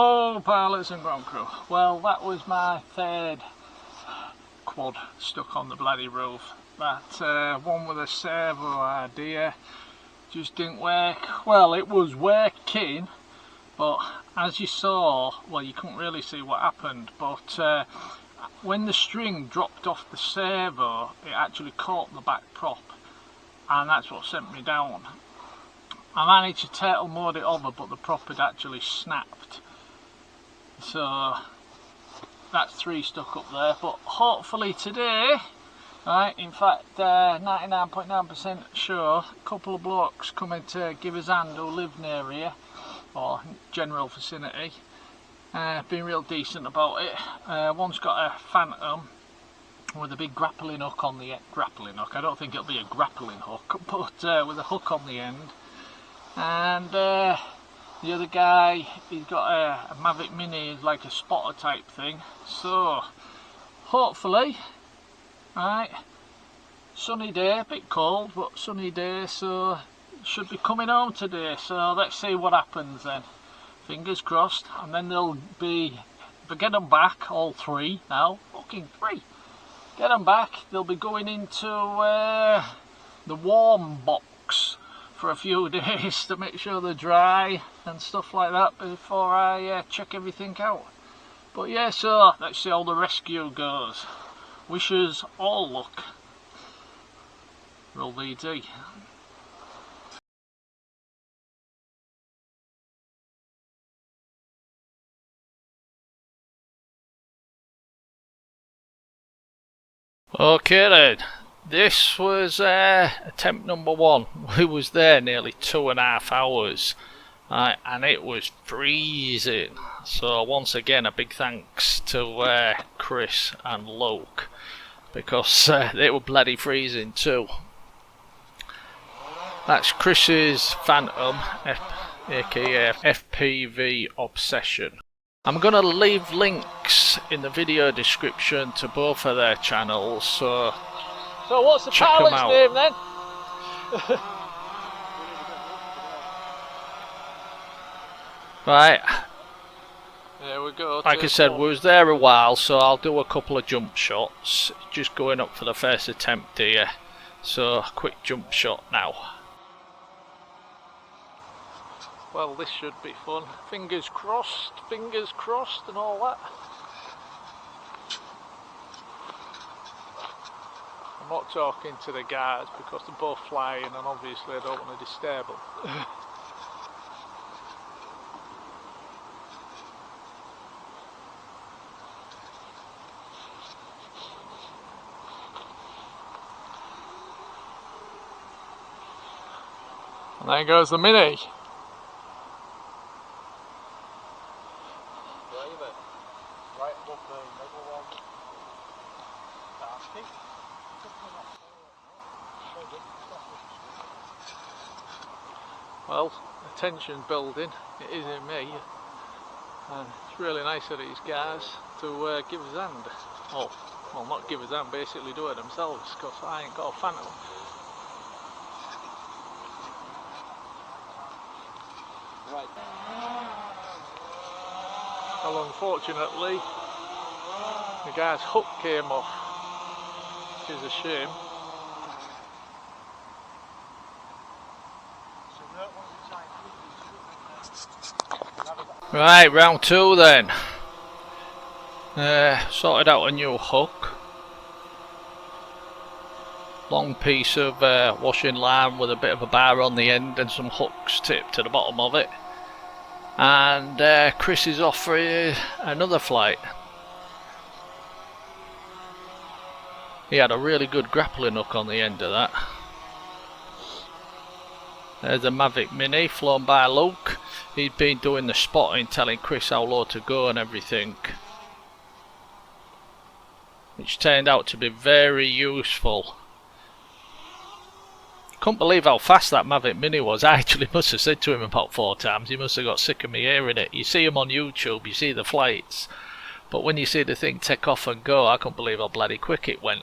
Oh, pilots and ground crew. Well, that was my third quad stuck on the bloody roof. That one with a servo idea just didn't work. Well, it was working, but as you saw, well, you couldn't really see what happened, but when the string dropped off the servo, it actually caught the back prop, and that's what sent me down. I managed to turtle mode it over, but the prop had actually snapped. So that's 3 stuck up there, but hopefully today, right, in fact 99.9% sure, a couple of blokes coming to give us a hand who live near here, or general vicinity, been real decent about it. One's got a Phantom with a big grappling hook on the end. Grappling hook, I don't think it'll be a grappling hook, but with a hook on the end. And the other guy, he's got a Mavic Mini, like a spotter type thing. So hopefully, right, sunny day, a bit cold but sunny day, so should be coming home today. So let's see what happens then, fingers crossed. And then they'll be, if I get them back, all 3 now, fucking 3, get them back, they'll be going into the warm box for a few days to make sure they're dry and stuff like that before I check everything out. But yeah, so let's see how the rescue goes. Wish us all luck. Roll VD. Okay then. This was attempt number 1. We was there nearly 2.5 hours, and it was freezing. So once again, a big thanks to Chris and Luke, because they were bloody freezing too. That's Chris's Phantom, aka FPV Obsession. I'm going to leave links in the video description to both of their channels, so what's the pilot's name then? Right. There we go. Like I said, we was there a while, so I'll do a couple of jump shots. Just going up for the first attempt here. So, quick jump shot now. Well, this should be fun. Fingers crossed and all that. I'm not talking to the guards because they're both flying and obviously I don't want to disturb them. And there goes the Mini. Right above the middle one. Well, the tension's building, it is in me, and it's really nice of these guys to give us a hand. Oh, well, not give us a hand, basically do it themselves, because I ain't got a Phantom. Right. Well, unfortunately, the guy's hook came off, which is a shame. Right, round 2 then. Sorted out a new hook. Long piece of washing line with a bit of a bar on the end and some hooks tipped to the bottom of it. And Chris is off for another flight. He had a really good grappling hook on the end of that. There's a Mavic Mini flown by Luke. He'd been doing the spotting, telling Chris how low to go and everything, which turned out to be very useful. Couldn't believe how fast that Mavic Mini was. I actually must have said to him about 4 times, he must have got sick of me hearing it. You see him on YouTube, you see the flights, but when you see the thing take off and go, I couldn't believe how bloody quick it went.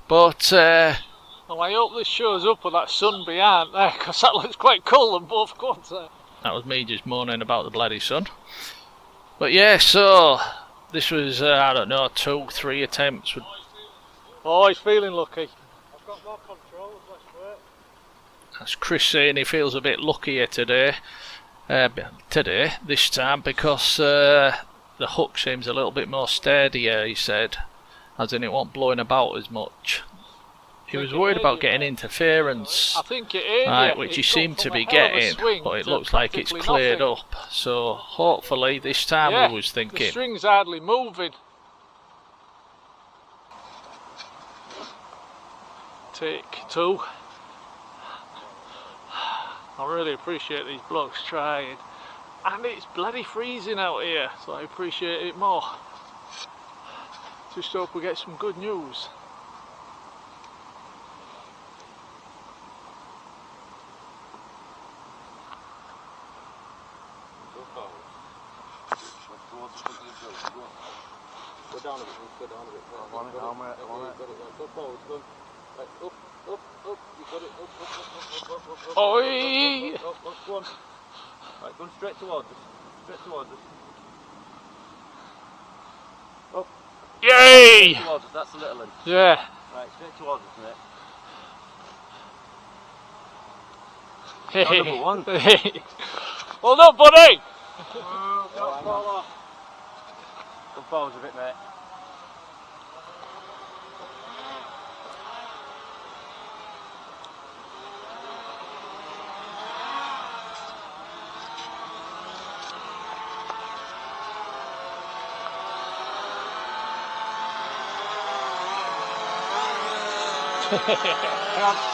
But well, I hope this shows up with that sun behind there, because that looks quite cool on both quads there. That was me just moaning about the bloody sun. But yeah, so this was, I don't know, 2-3 attempts. Oh, he's feeling lucky. I've got more control, less work. That's Chris saying he feels a bit luckier today. This time, because the hook seems a little bit more steadier, he said, as in it won't blowing about as much. He was worried about getting interference, I think it is, right, which he seemed to be getting, but it looks like it's cleared up. So hopefully this time, we was thinking. The string's hardly moving. Take 2. I really appreciate these blokes trying, and it's bloody freezing out here, so I appreciate it more. Just hope we get some good news. Go down a bit, go down a bit. I want it, go forward, go. Right, up, you got it, up. Oi! Up, go on. Right, go straight towards us. Up. Yay! Straight towards us, that's the little one. Yeah. Right, straight towards us, mate. Hey. Number 1. Well done, buddy! Don't fall off. Go forwards a bit, mate.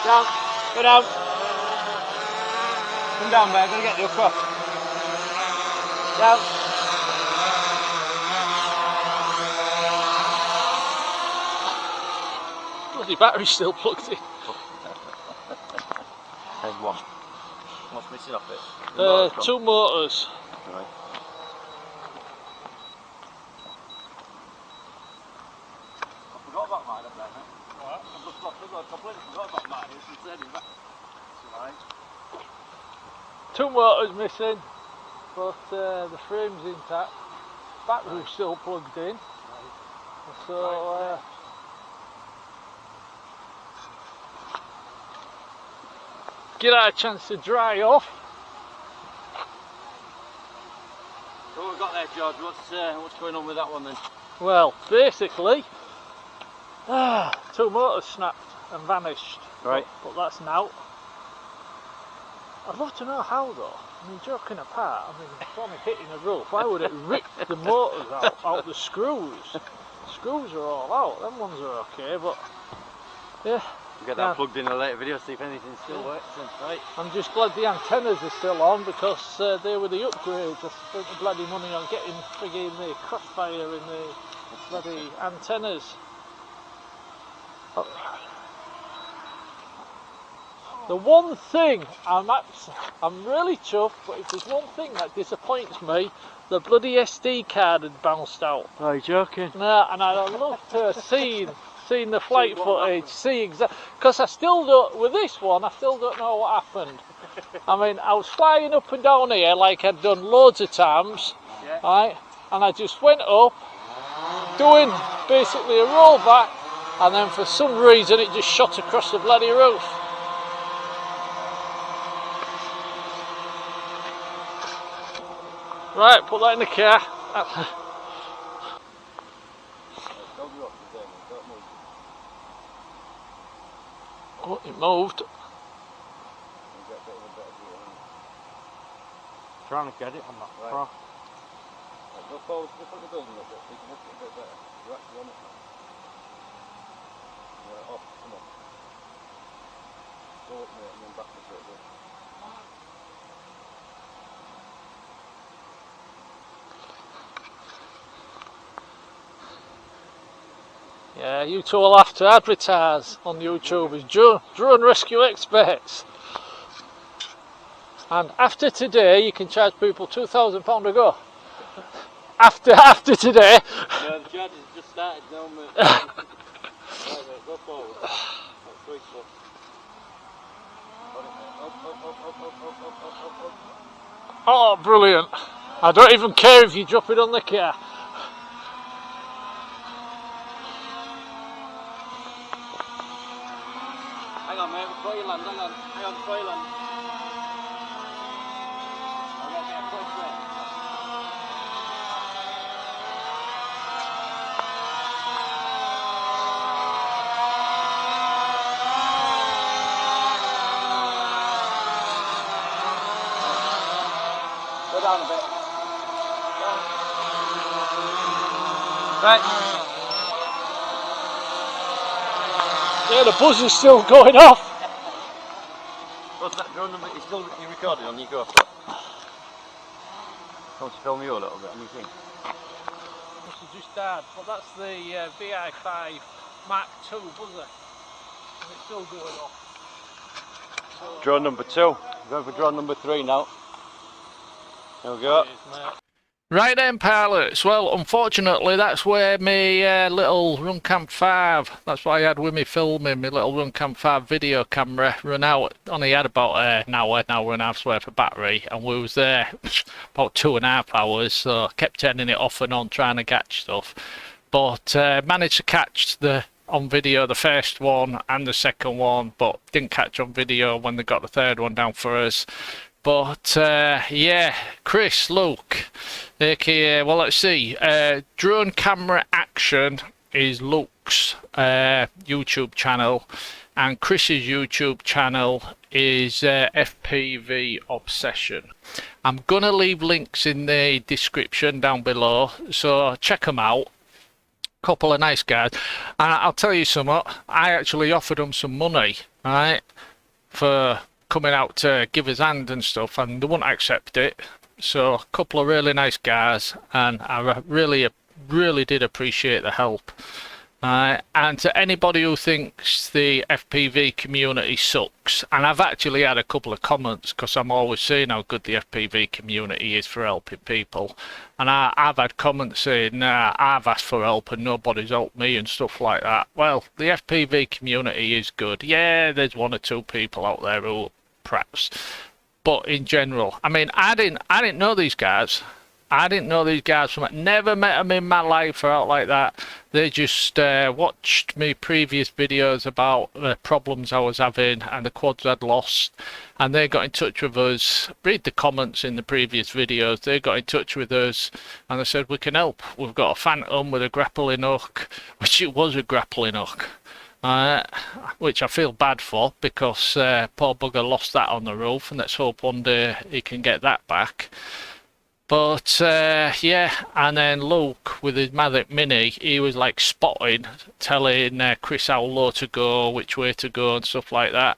Down, go down. Come down, mate, I'm going to get you across. Down. Bloody battery's still plugged in. There's one. What's missing off it? 2 motors. Right. I forgot about mine up there, mate. What? I completely forgot about mine. It's turning back. Right. 2 motors missing, but the frame's intact. Battery's still plugged in. So give that a chance to dry off. So what we've got there, George, what's going on with that one then? Well, basically, 2 motors snapped and vanished. Right. But that's now. I'd love to know how though. I mean, joking apart, I mean, from hitting a roof, why would it rip the motors out the screws? The screws are all out, them ones are okay, but yeah. We'll get that plugged in a later video, see if anything still works. Right. I'm just glad the antennas are still on, because they were the upgrades. I spent the bloody money on getting frigging the crossfire in the bloody antennas. The one thing, I'm really chuffed, but if there's one thing that disappoints me, the bloody SD card had bounced out. Oh, you're joking? No, and I'd love to have seen the flight footage, see exactly, because I still don't, with this one, I still don't know what happened. I mean, I was flying up and down here like I'd done loads of times, yeah. Right, and I just went up, doing basically a rollback, and then for some reason it just shot across the bloody roof. Right, put that in the car. Oh, it moved. Trying to get it on that cross. Right, go forward to the front of the building a bit, so you can look at it a bit better. You're actually on it now. Right, off, come on. Go up, mate, and then back to it a bit. Yeah, you two will have to advertise on YouTube as drone rescue experts. And after today, you can charge people £2,000 a go. After today. No, the charges just started now, mate. Right, mate, go forward. That's 3 stuff. Got it, mate. Up. Oh, brilliant. I don't even care if you drop it on the car. Hang on, mate, before you land, hang on, before you land. I'll get a push, mate. Go down a bit. Right. Yeah, the buzz is still going off. What's that drone number? It's still you recording on your GoPro? Want to film you a little bit on your thing? Must have just died, but that's the VI5 Mark II buzzer. And it's still going off. So, Drone number 2. We're going for drone number 3 now. There we go. Right then, pilots. Well, unfortunately, that's where my little Runcam 5, that's what I had with me filming, my little Runcam 5 video camera run out. Only had about an hour and a half's worth of battery, and we was there about 2.5 hours, so kept turning it off and on trying to catch stuff. But managed to catch on video the first one and the second one, but didn't catch on video when they got the third one down for us. But yeah, Chris, Luke, aka, well, let's see, Drone Camera Action is Luke's YouTube channel, and Chris's YouTube channel is FPV Obsession. I'm gonna leave links in the description down below, so check them out. Couple of nice guys, and I'll tell you something, I actually offered them some money, right, for coming out to give his hand and stuff, and they wouldn't accept it. So a couple of really nice guys, and I really did appreciate the help. And to anybody who thinks the FPV community sucks, and I've actually had a couple of comments because I'm always saying how good the FPV community is for helping people, and I've had comments saying I've asked for help and nobody's helped me and stuff like that. Well, the FPV community is good. Yeah, there's 1 or 2 people out there who are prats, but in general, I mean, I didn't know these guys. I didn't know these guys from never met them in my life or out like that. They just watched me previous videos about the problems I was having and the quads I'd lost, and they got in touch with us. Read the comments in the previous videos. They got in touch with us and they said, we can help. We've got a Phantom with a grappling hook, which it was a grappling hook, which I feel bad for, because poor bugger lost that on the roof, and let's hope one day he can get that back. But yeah, and then Luke with his Mavic Mini, he was like spotting, telling Chris how low to go, which way to go and stuff like that.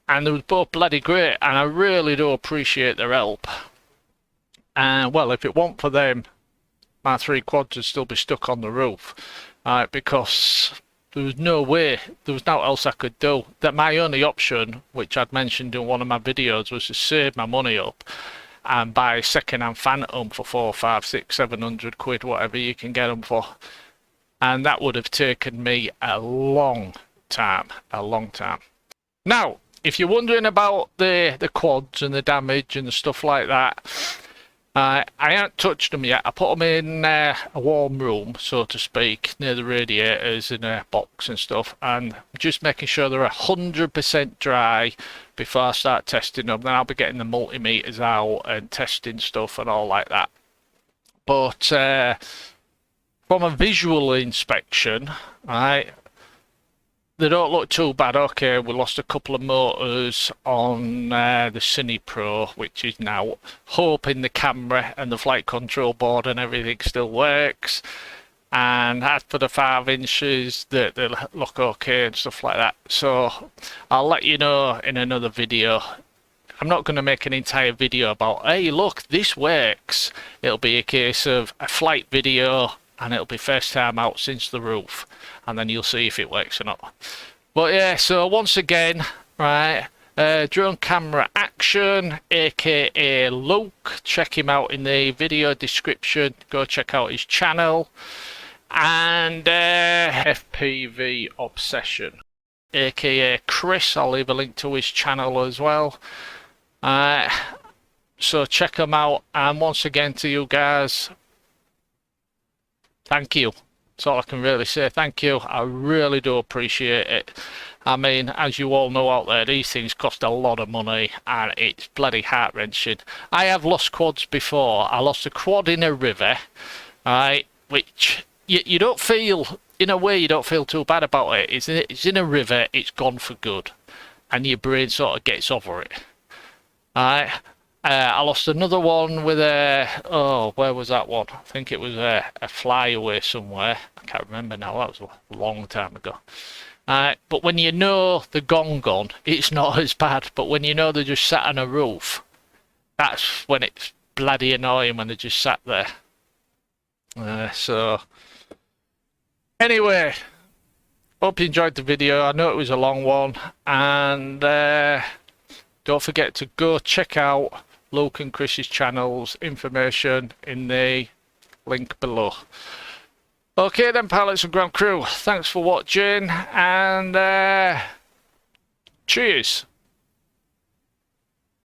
And they was both bloody great, and I really do appreciate their help. And well, if it weren't for them, my 3 quads would still be stuck on the roof, because there was no way, there was nothing else I could do. That my only option, which I'd mentioned in one of my videos, was to save my money up and buy a second-hand Phantom for 400, 500, 600, 700 quid, whatever you can get them for. And that would have taken me a long time, Now, if you're wondering about the quads and the damage and the stuff like that, I haven't touched them yet. I put them in a warm room, so to speak, near the radiators in a box and stuff, and just making sure they're 100% dry before I start testing them. Then I'll be getting the multimeters out and testing stuff and all like that. But from a visual inspection, right, they don't look too bad. Okay, we lost a couple of motors on the Cine Pro, which is now, hoping the camera and the flight control board and everything still works. And as for the 5 inches, they look okay and stuff like that. So I'll let you know in another video. I'm not going to make an entire video about, hey look, this works. It'll be a case of a flight video, and it'll be first time out since the roof, and then you'll see if it works or not. But yeah, so once again, right, Drone Camera Action, aka Luke, check him out in the video description, go check out his channel. And FPV Obsession, aka Chris, I'll leave a link to his channel as well. So check them out. And once again to you guys, thank you. That's all I can really say. Thank you. I really do appreciate it. I mean, as you all know out there, these things cost a lot of money and it's bloody heart-wrenching. I have lost quads before. I lost a quad in a river, right, which you don't feel, in a way, you don't feel too bad about it. It's in a river, it's gone for good, and your brain sort of gets over it. Right. I lost another one with a, oh, where was that one? I think it was a flyaway somewhere. I can't remember now, that was a long time ago. But when you know they're gone, it's not as bad. But when you know they're just sat on a roof, that's when it's bloody annoying when they're just sat there. So, anyway, hope you enjoyed the video. I know it was a long one. And don't forget to go check out Luke and Chris's channels. Information in the link below. Okay then, pilots and ground crew, thanks for watching, and cheers.